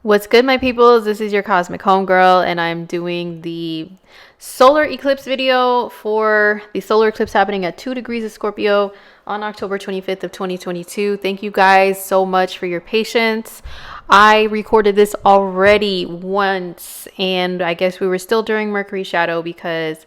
What's good, my peoples? This is your cosmic homegirl, and I'm doing the solar eclipse video for the solar eclipse happening at 2 degrees of Scorpio on October 25th of 2022. Thank you guys so much for your patience. I recorded this already once, and I guess we were still during Mercury shadow because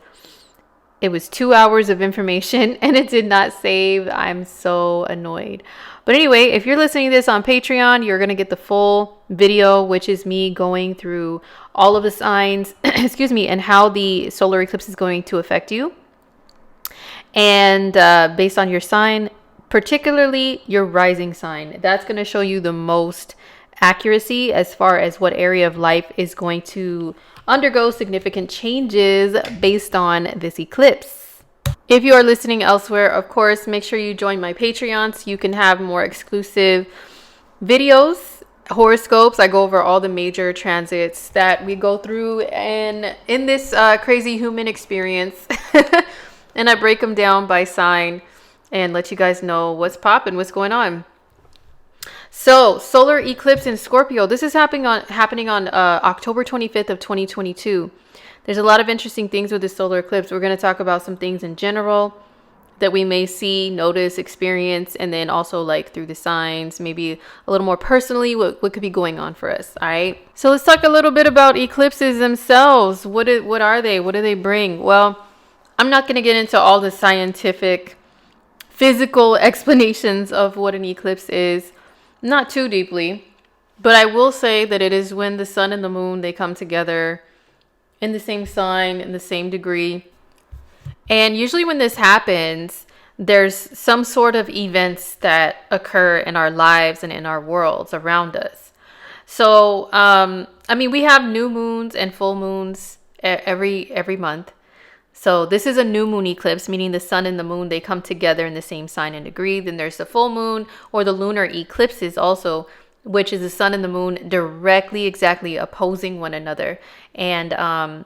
it was 2 hours of information and it did not save. I'm so annoyed. But anyway, if you're listening to this on Patreon, you're going to get the full video, which is me going through all of the signs, excuse me, and how the solar eclipse is going to affect you. And based on your sign, particularly your rising sign, that's going to show you the most accuracy as far as what area of life is going to undergo significant changes based on this eclipse. If you are listening elsewhere, of course, make sure you join my Patreon so you can have more exclusive videos, horoscopes. I go over all the major transits that we go through and in this crazy human experience. And I break them down by sign and let you guys know what's popping, what's going on. So, solar eclipse in Scorpio. This is happening on October 25th of 2022. There's a lot of interesting things with this solar eclipse. We're going to talk about some things in general that we may see, notice, experience, and then also like through the signs, maybe a little more personally, what could be going on for us. All right. So let's talk a little bit about eclipses themselves. What are they? What do they bring? Well, I'm not going to get into all the scientific, physical explanations of what an eclipse is. Not too deeply, but I will say that it is when the sun and the moon, they come together in the same sign, in the same degree. And usually when this happens, there's some sort of events that occur in our lives and in our worlds around us. So, we have new moons and full moons every month. So this is a new moon eclipse, meaning the sun and the moon, they come together in the same sign and degree. Then there's the full moon or the lunar eclipses also, which is the sun and the moon directly, exactly opposing one another. And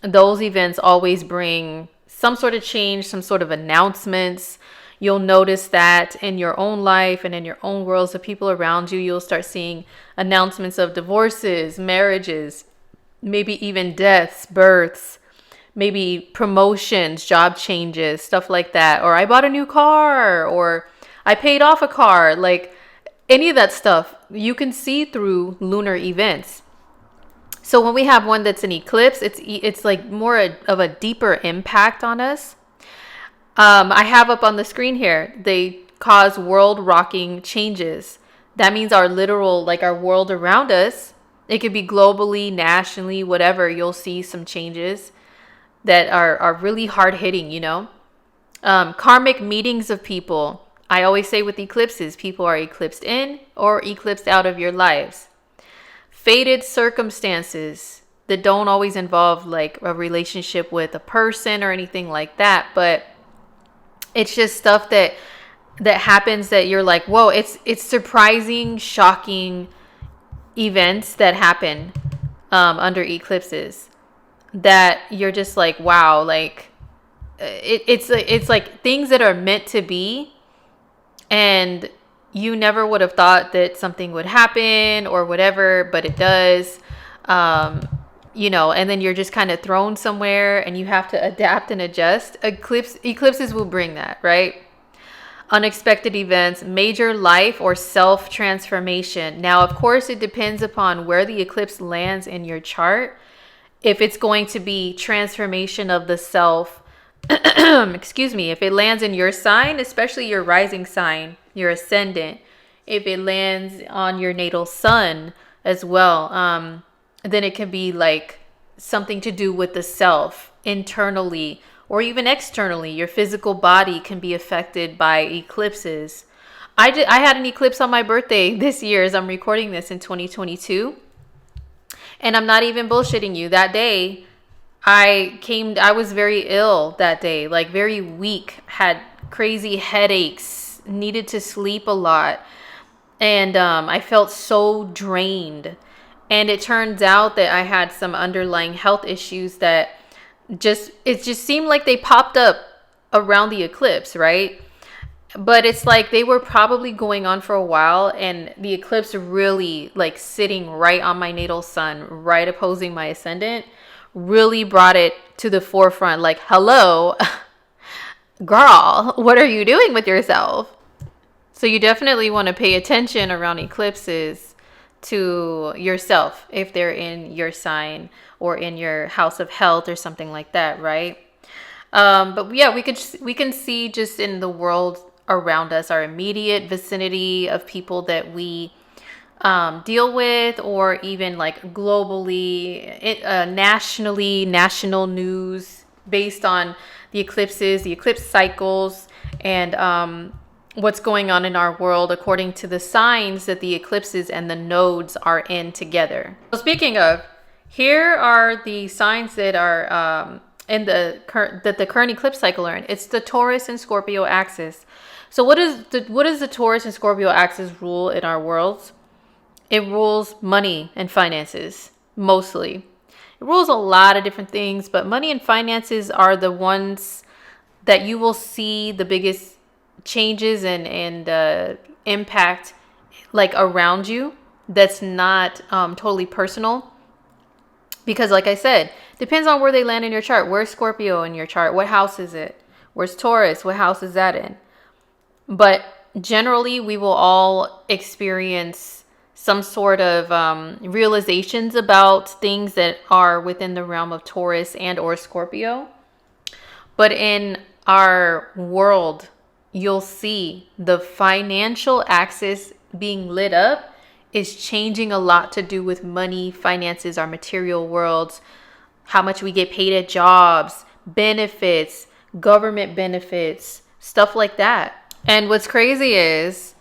those events always bring some sort of change, some sort of announcements. You'll notice that in your own life and in your own worlds, the people around you, you'll start seeing announcements of divorces, marriages, maybe even deaths, births, maybe promotions, job changes, stuff like that. Or I bought a new car, or I paid off a car. Like any of that stuff, you can see through lunar events. So when we have one that's an eclipse, it's like more of a deeper impact on us. I have up on the screen here, they cause world rocking changes. That means our literal, like our world around us, it could be globally, nationally, whatever. You'll see some changes that are really hard hitting, karmic meetings of people. I always say with eclipses, people are eclipsed in or eclipsed out of your lives. Fated circumstances that don't always involve like a relationship with a person or anything like that, but it's just stuff that happens that you're like, whoa, it's surprising, shocking events that happen under eclipses that you're just like, wow, like it's like things that are meant to be, and you never would have thought that something would happen or whatever, but it does. And then you're just kind of thrown somewhere and you have to adapt and adjust. Eclipses will bring that, right? Unexpected events, major life or self transformation. Now, of course, it depends upon where the eclipse lands in your chart. If it's going to be transformation of the self, excuse me, if it lands in your sign, especially your rising sign, your ascendant, if it lands on your natal sun as well, then it can be like something to do with the self internally or even externally. Your physical body can be affected by eclipses. I had an eclipse on my birthday this year as I'm recording this in 2022. And I'm not even bullshitting you. That day, I was very ill that day, like very weak, had crazy headaches, needed to sleep a lot. And I felt so drained. And it turns out that I had some underlying health issues that it just seemed like they popped up around the eclipse, right? But it's like they were probably going on for a while, and the eclipse really like sitting right on my natal sun, right opposing my ascendant, really brought it to the forefront. Like, hello, girl, what are you doing with yourself? So you definitely want to pay attention around eclipses to yourself if they're in your sign or in your house of health or something like that, right? But yeah, we can see just in the world around us, our immediate vicinity of people that we deal with, or even like globally, nationally, national news based on the eclipses, the eclipse cycles, and what's going on in our world according to the signs that the eclipses and the nodes are in together. So speaking of, here are the signs that are in the current eclipse cycle are in. It's the Taurus and Scorpio axis. So what does the Taurus and Scorpio axis rule in our worlds? It rules money and finances, mostly. It rules a lot of different things, but money and finances are the ones that you will see the biggest changes and impact like around you. That's not totally personal. Because like I said, depends on where they land in your chart. Where's Scorpio in your chart? What house is it? Where's Taurus? What house is that in? But generally, we will all experience some sort of realizations about things that are within the realm of Taurus and or Scorpio. But in our world, you'll see the financial axis being lit up is changing a lot to do with money, finances, our material worlds, how much we get paid at jobs, benefits, government benefits, stuff like that. And what's crazy is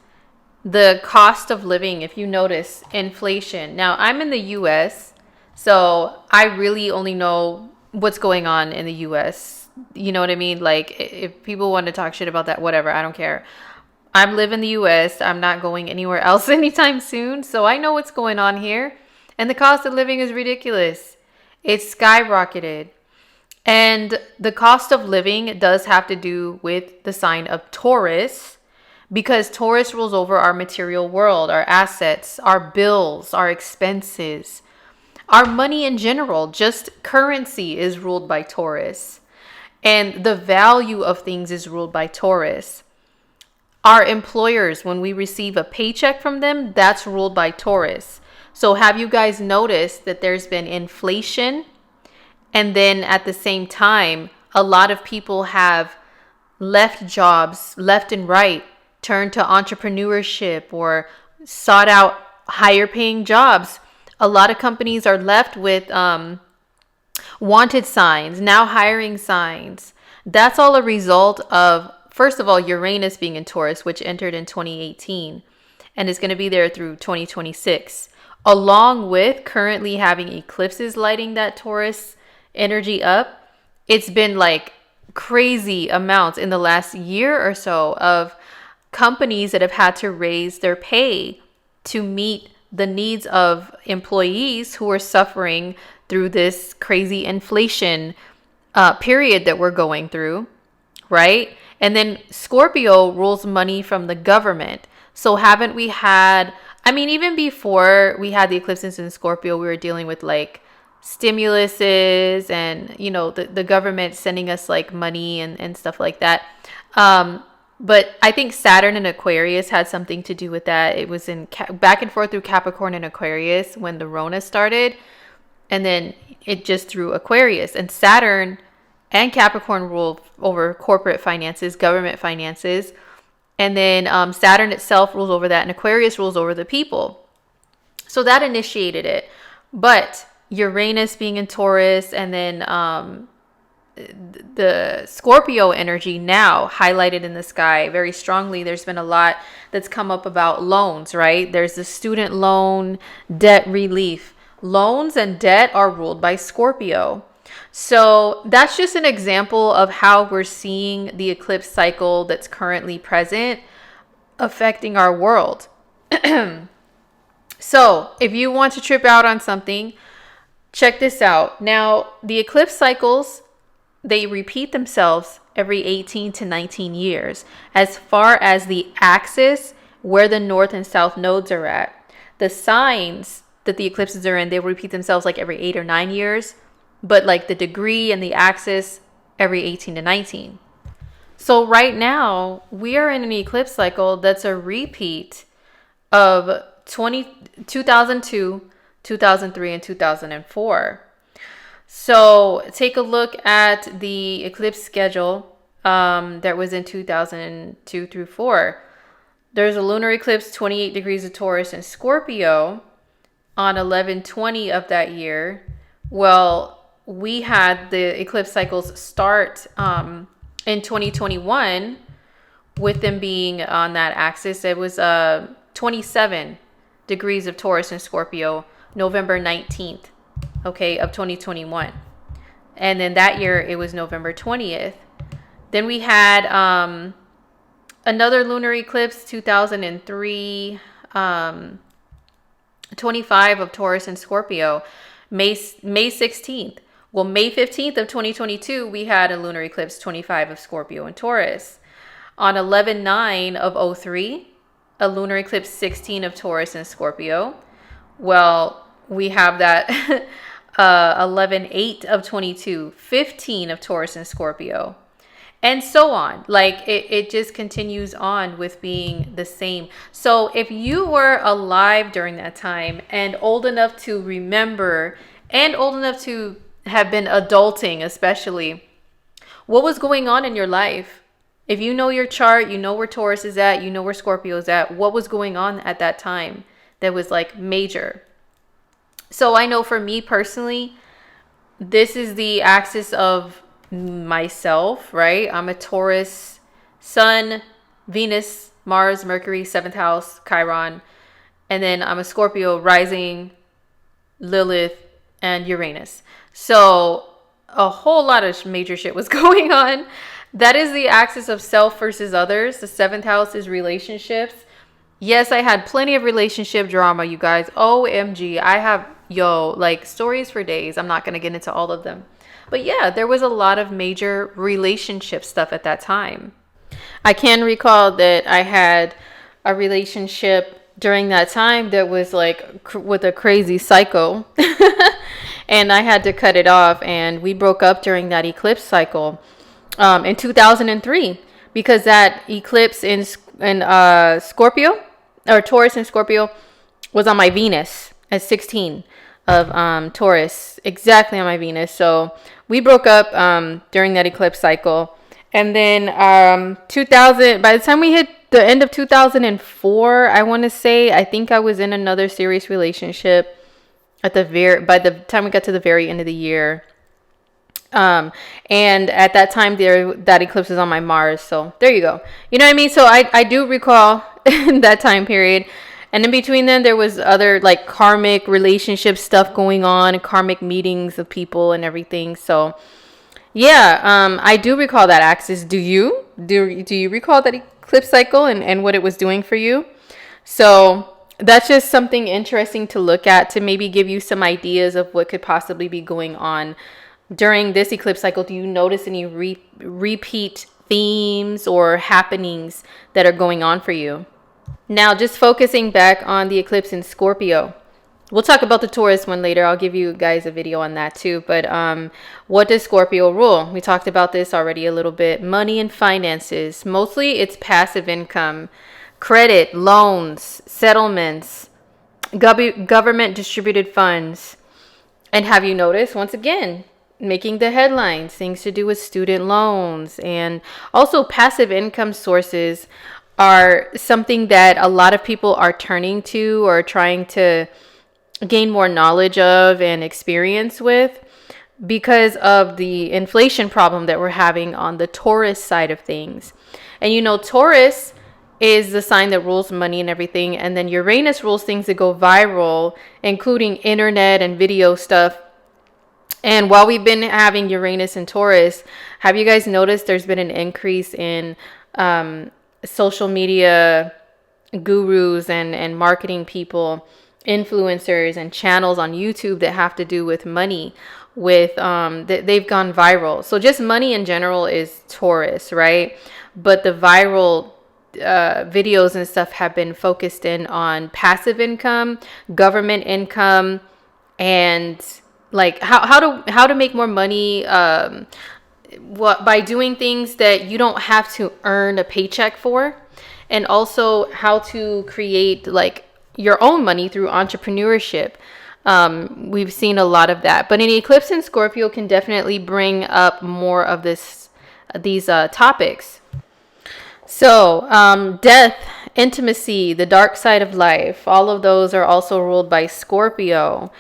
the cost of living, if you notice, inflation. Now, I'm in the US, so I really only know what's going on in the US. You know what I mean? Like, if people want to talk shit about that, whatever, I don't care. I live in the US. I'm not going anywhere else anytime soon. So I know what's going on here. And the cost of living is ridiculous. It's skyrocketed. And the cost of living does have to do with the sign of Taurus, because Taurus rules over our material world, our assets, our bills, our expenses, our money in general. Just currency is ruled by Taurus. And the value of things is ruled by Taurus. Our employers, when we receive a paycheck from them, that's ruled by Taurus. So have you guys noticed that there's been inflation? And then at the same time, a lot of people have left jobs left and right, turned to entrepreneurship or sought out higher paying jobs. A lot of companies are left with wanted signs, now hiring signs. That's all a result of, first of all, Uranus being in Taurus, which entered in 2018 and is going to be there through 2026, along with currently having eclipses lighting that Taurus energy up. It's been like crazy amounts in the last year or so of companies that have had to raise their pay to meet the needs of employees who are suffering through this crazy inflation period that we're going through, right? And then Scorpio rules money from the government. So haven't we had, I mean, even before we had the eclipses in Scorpio, we were dealing with like stimuluses and, you know, the government sending us like money and stuff like that. But I think Saturn and Aquarius had something to do with that. It was in back and forth through Capricorn and Aquarius when the Rona started. And then it just through Aquarius. And Saturn and Capricorn rule over corporate finances, government finances. And then Saturn itself rules over that. And Aquarius rules over the people. So that initiated it. But Uranus being in Taurus and then the Scorpio energy now highlighted in the sky very strongly. There's been a lot that's come up about loans, right? There's the student loan, debt relief. Loans and debt are ruled by Scorpio. So that's just an example of how we're seeing the eclipse cycle that's currently present affecting our world. So if you want to trip out on something, check this out. Now, the eclipse cycles, they repeat themselves every 18 to 19 years. As far as the axis, where the north and south nodes are at, the signs that the eclipses are in, they will repeat themselves like every 8 or 9 years, but like the degree and the axis every 18 to 19. So right now we are in an eclipse cycle that's a repeat of 2002, 2003, and 2004. So take a look at the eclipse schedule that was in 2002 through 4. There's a lunar eclipse 28 degrees of Taurus and Scorpio on 11/20 of that year. Well, we had the eclipse cycles start in 2021 with them being on that axis. It was 27 degrees of Taurus and Scorpio, November 19th, okay, of 2021. And then that year it was November 20th. Then we had another lunar eclipse, 2003, 25 of Taurus and Scorpio, May 16th. Well, May 15th of 2022, we had a lunar eclipse, 25 of Scorpio and Taurus. On 11/9 of 03, a lunar eclipse, 16 of Taurus and Scorpio. Well, we have that 11/8 of 22, 15 of Taurus and Scorpio. And so on. Like it just continues on with being the same. So if you were alive during that time and old enough to remember and old enough to have been adulting, especially, what was going on in your life? If you know your chart, you know where Taurus is at, you know where Scorpio is at, what was going on at that time that was like major? So I know for me personally, this is the axis of myself, right? I'm a Taurus, Sun, Venus, Mars, Mercury, 7th house, Chiron. And then I'm a Scorpio rising, Lilith, and Uranus. So a whole lot of major shit was going on. That is the axis of self versus others. The 7th house is relationships. Yes, I had plenty of relationship drama, you guys. OMG. I have, like stories for days. I'm not going to get into all of them. But yeah, there was a lot of major relationship stuff at that time. I can recall that I had a relationship during that time that was like with a crazy psycho. And I had to cut it off. And we broke up during that eclipse cycle in 2003 because that eclipse in Scorpio or Taurus and Scorpio was on my Venus at 16 of Taurus, exactly on my Venus. So we broke up during that eclipse cycle. And then 2000, by the time we hit the end of 2004, I want to say, I think I was in another serious relationship by the time we got to the very end of the year. And at that time that eclipse was on my Mars. So there you go. You know what I mean? So I do recall that time period. And in between then, there was other like karmic relationship stuff going on and karmic meetings of people and everything. So yeah, I do recall that axis. Do you? Do you recall that eclipse cycle and what it was doing for you? So that's just something interesting to look at to maybe give you some ideas of what could possibly be going on during this eclipse cycle. Do you notice any repeat themes or happenings that are going on for you? Now, just focusing back on the eclipse in Scorpio. We'll talk about the Taurus one later. I'll give you guys a video on that too. But what does Scorpio rule? We talked about this already a little bit. Money and finances. Mostly it's passive income, credit, loans, settlements, government distributed funds. And have you noticed, once again, making the headlines, things to do with student loans and also passive income sources are something that a lot of people are turning to or trying to gain more knowledge of and experience with because of the inflation problem that we're having on the Taurus side of things. And you know, Taurus is the sign that rules money and everything. And then Uranus rules things that go viral, including internet and video stuff. And while we've been having Uranus and Taurus, have you guys noticed there's been an increase in social media gurus and marketing people, influencers and channels on YouTube that have to do with money? with they've gone viral. So just money in general is Taurus, right? But the viral videos and stuff have been focused in on passive income, government income, and like how to make more money, what by doing things that you don't have to earn a paycheck for, and also how to create like your own money through entrepreneurship. We've seen a lot of that, but an eclipse in Scorpio can definitely bring up more of these topics. So, death, intimacy, the dark side of life, all of those are also ruled by Scorpio.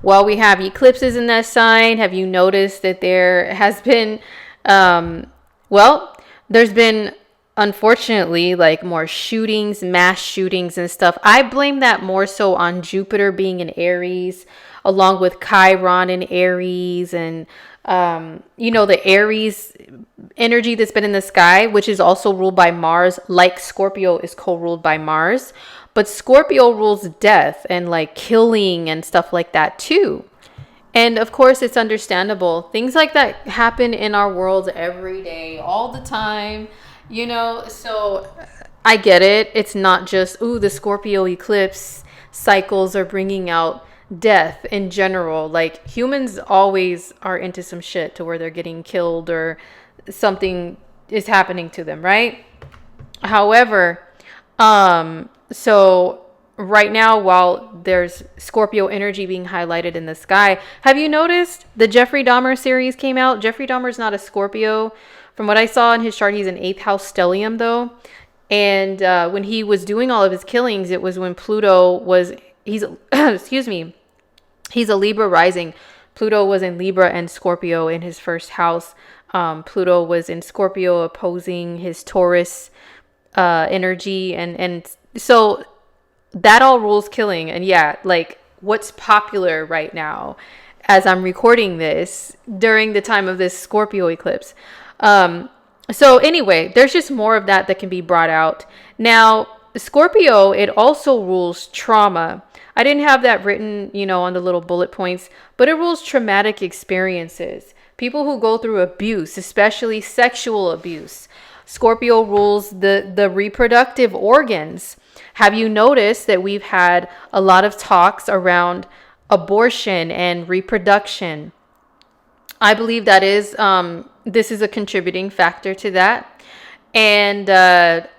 While we have eclipses in that sign, have you noticed that there has been, there's been, unfortunately, like more shootings, mass shootings and stuff. I blame that more so on Jupiter being in Aries, along with Chiron in Aries, and the Aries energy that's been in the sky, which is also ruled by Mars, like Scorpio is co-ruled by Mars. But Scorpio rules death and like killing and stuff like that too. And of course, it's understandable. Things like that happen in our world every day, all the time, so I get it. It's not just, the Scorpio eclipse cycles are bringing out death in general. Like humans always are into some shit to where they're getting killed or something is happening to them, right? However, so right now, while there's Scorpio energy being highlighted in the sky, have you noticed the Jeffrey Dahmer series came out? Jeffrey Dahmer's not a Scorpio. From what I saw in his chart, he's an 8th house stellium though. And when he was doing all of his killings, it was when Pluto was, excuse me, he's a Libra rising. Pluto was in Libra and Scorpio in his first house. Pluto was in Scorpio opposing his Taurus energy. And so that all rules killing. And yeah, like what's popular right now as I'm recording this during the time of this Scorpio eclipse. So anyway, there's just more of that can be brought out. Now, Scorpio, it also rules trauma. I didn't have that written, on the little bullet points, but it rules traumatic experiences. People who go through abuse, especially sexual abuse. Scorpio rules the reproductive organs. Have you noticed that we've had a lot of talks around abortion and reproduction? I believe that is, this is a contributing factor to that. And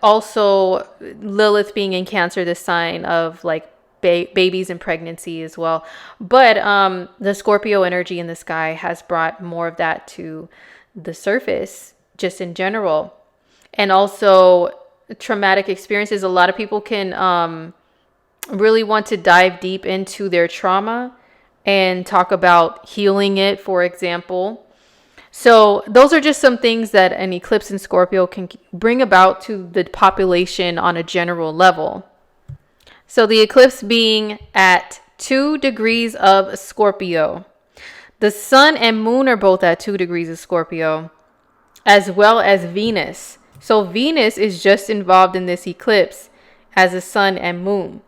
also Lilith being in Cancer, the sign of like babies and pregnancy as well. But the Scorpio energy in the sky has brought more of that to the surface just in general. And also traumatic experiences. A lot of people can really want to dive deep into their trauma and talk about healing it, for example. So those are just some things that an eclipse in Scorpio can bring about to the population on a general level. So the eclipse being at 2 degrees of Scorpio. The sun and moon are both at 2 degrees of Scorpio, as well as Venus. So Venus is just involved in this eclipse as the sun and moon.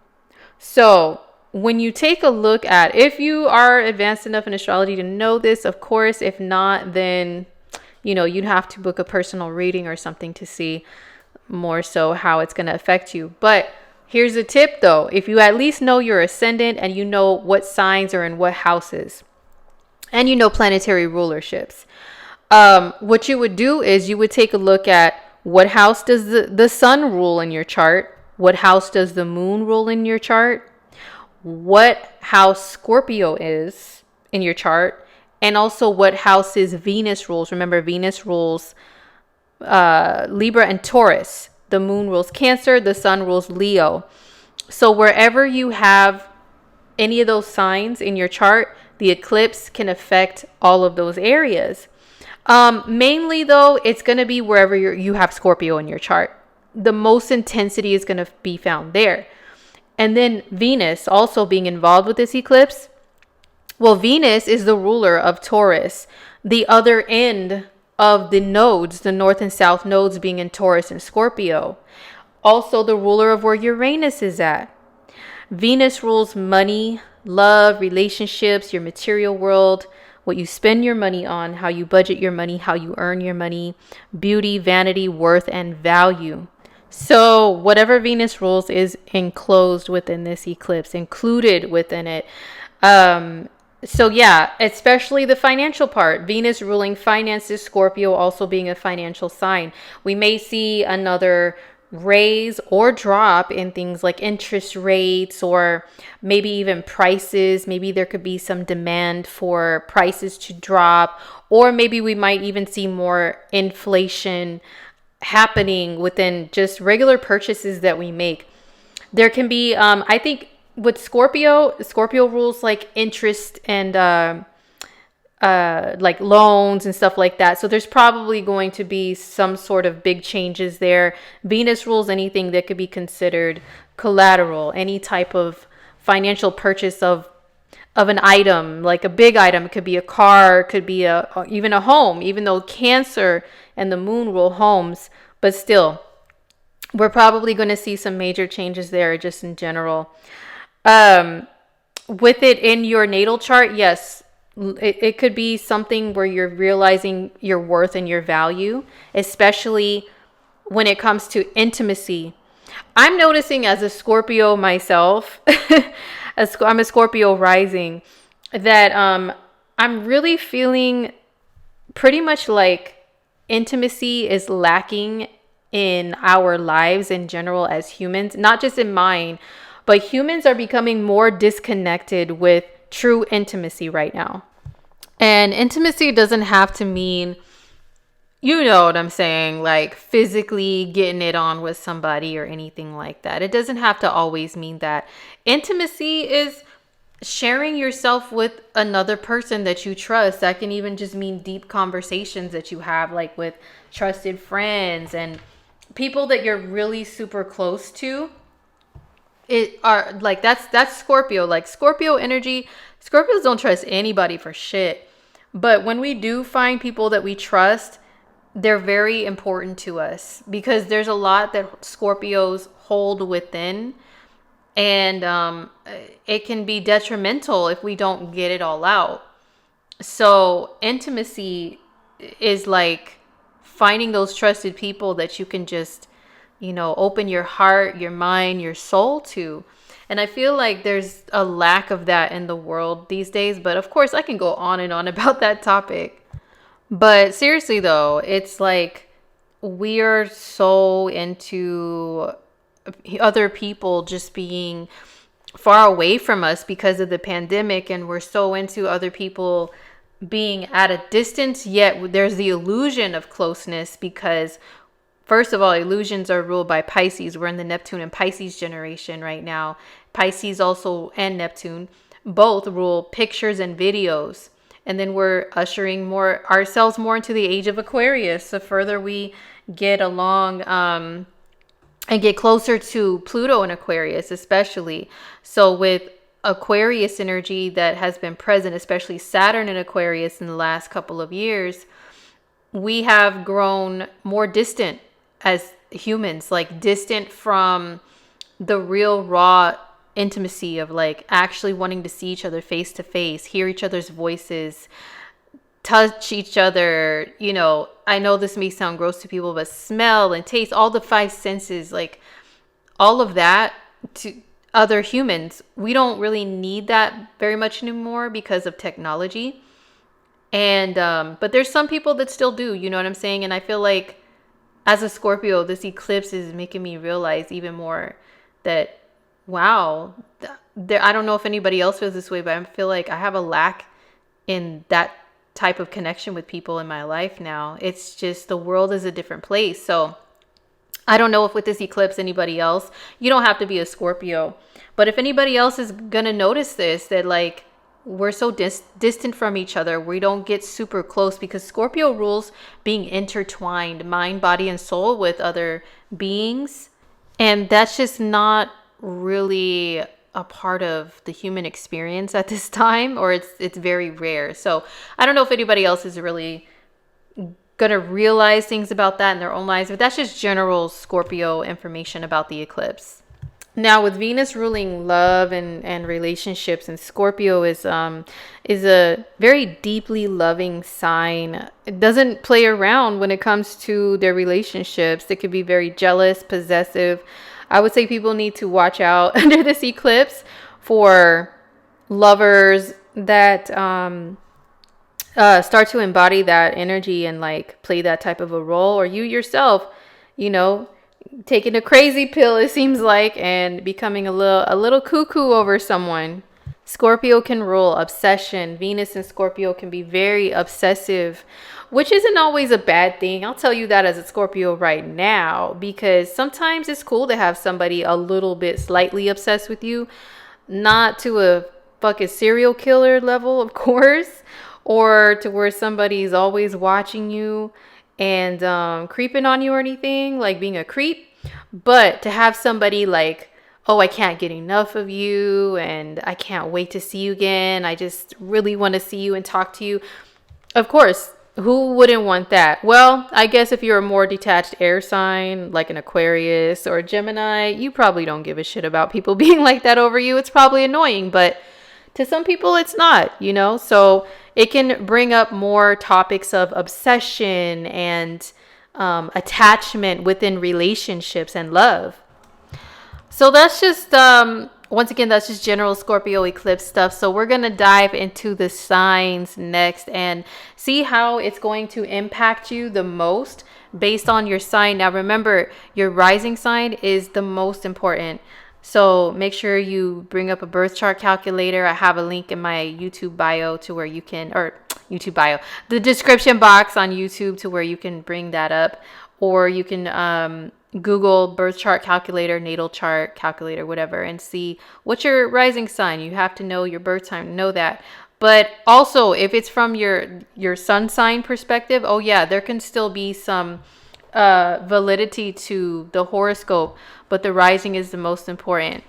So when you take a look at, if you are advanced enough in astrology to know this, of course, if not, then, you'd have to book a personal reading or something to see more so how it's going to affect you. But here's a tip though. If you at least know your ascendant and you know what signs are in what houses and planetary rulerships, what you would do is you would take a look at what house does the sun rule in your chart? What house does the moon rule in your chart? What house Scorpio is in your chart, and also what houses Venus rules. Remember, Venus rules Libra and Taurus. The moon rules Cancer. The sun rules Leo. So wherever you have any of those signs in your chart, the eclipse can affect all of those areas. Mainly though, it's going to be wherever you have Scorpio in your chart. The most intensity is going to be found there. And then Venus also being involved with this eclipse. Well, Venus is the ruler of Taurus, the other end of the nodes, the north and south nodes being in Taurus and Scorpio. Also the ruler of where Uranus is at. Venus rules money, love, relationships, your material world, what you spend your money on, how you budget your money, how you earn your money, beauty, vanity, worth, and value. So whatever Venus rules is enclosed within this eclipse, included within it. So yeah, especially the financial part. Venus ruling finances, Scorpio also being a financial sign. We may see another raise or drop in things like interest rates, or maybe even prices. Maybe there could be some demand for prices to drop, or maybe we might even see more inflation happening within just regular purchases that we make. There can be, I think with Scorpio rules like interest and like loans and stuff like that. So there's probably going to be some sort of big changes there. Venus rules anything that could be considered collateral, any type of financial purchase of an item, like a big item. It could be a car, could be even a home, even though Cancer and the moon rule homes, but still, we're probably going to see some major changes there just in general. With it in your natal chart, yes, it could be something where you're realizing your worth and your value, especially when it comes to intimacy. I'm noticing as a Scorpio myself, I'm a Scorpio rising, that I'm really feeling pretty much like intimacy is lacking in our lives in general as humans, not just in mine, but humans are becoming more disconnected with true intimacy right now. And intimacy doesn't have to mean, you know what I'm saying, like physically getting it on with somebody or anything like that. It doesn't have to always mean that. Intimacy is sharing yourself with another person that you trust. That can even just mean deep conversations that you have, like with trusted friends and people that you're really super close to. It are like that's Scorpio. Like Scorpio energy, Scorpios don't trust anybody for shit. But when we do find people that we trust, they're very important to us because there's a lot that Scorpios hold within, and it can be detrimental if we don't get it all out. So intimacy is like finding those trusted people that you can just, open your heart, your mind, your soul to. And I feel like there's a lack of that in the world these days. But of course, I can go on and on about that topic. But seriously, though, it's like we are so into other people just being far away from us because of the pandemic. And we're so into other people being at a distance, yet there's the illusion of closeness because, first of all, illusions are ruled by Pisces. We're in the Neptune and Pisces generation right now. Pisces also and Neptune both rule pictures and videos. And then we're ushering ourselves more into the age of Aquarius. The further we get along and get closer to Pluto in Aquarius, especially. So with Aquarius energy that has been present, especially Saturn in Aquarius in the last couple of years, we have grown more distant as humans, like distant from the real raw intimacy of like actually wanting to see each other face to face, hear each other's voices, touch each other. I know this may sound gross to people, but smell and taste, all the five senses, like all of that to other humans. We don't really need that very much anymore because of technology. And but there's some people that still do, you know what I'm saying? And I feel like as a Scorpio, this eclipse is making me realize even more that, wow, I don't know if anybody else feels this way, but I feel like I have a lack in that type of connection with people in my life now. It's just the world is a different place. So I don't know if with this eclipse, anybody else, you don't have to be a Scorpio, but if anybody else is going to notice this, that like we're so distant from each other, we don't get super close because Scorpio rules being intertwined, mind, body, and soul with other beings. And that's just not really a part of the human experience at this time, or it's very rare. So I don't know if anybody else is really gonna realize things about that in their own lives, but that's just general Scorpio information about the eclipse. Now with Venus ruling love and relationships, and Scorpio is a very deeply loving sign. It doesn't play around when it comes to their relationships. They could be very jealous, possessive. I would say people need to watch out under this eclipse for lovers that start to embody that energy and like play that type of a role, or you yourself, you know, taking a crazy pill, it seems like, and becoming a little cuckoo over someone. Scorpio can rule obsession. Venus and Scorpio can be very obsessive, which isn't always a bad thing. I'll tell you that as a Scorpio right now, because sometimes it's cool to have somebody a little bit slightly obsessed with you, not to a fucking serial killer level, of course, or to where somebody's always watching you and creeping on you or anything, like being a creep. But to have somebody like, oh, I can't get enough of you and I can't wait to see you again, I just really want to see you and talk to you. Of course, who wouldn't want that? Well, I guess if you're a more detached air sign, like an Aquarius or a Gemini, you probably don't give a shit about people being like that over you. It's probably annoying, but to some people it's not, you know? So it can bring up more topics of obsession and attachment within relationships and love. So that's just once again, that's just general Scorpio eclipse stuff. So we're going to dive into the signs next and see how it's going to impact you the most based on your sign. Now remember, your rising sign is the most important. So make sure you bring up a birth chart calculator. I have a link in my YouTube bio to where you can, or YouTube bio, the description box on YouTube, to where you can bring that up, or you can Google birth chart calculator, natal chart calculator, whatever, and see what's your rising sign. You have to know your birth time to know that. But also, if it's from your sun sign perspective, oh yeah, there can still be some validity to the horoscope, but the rising is the most important.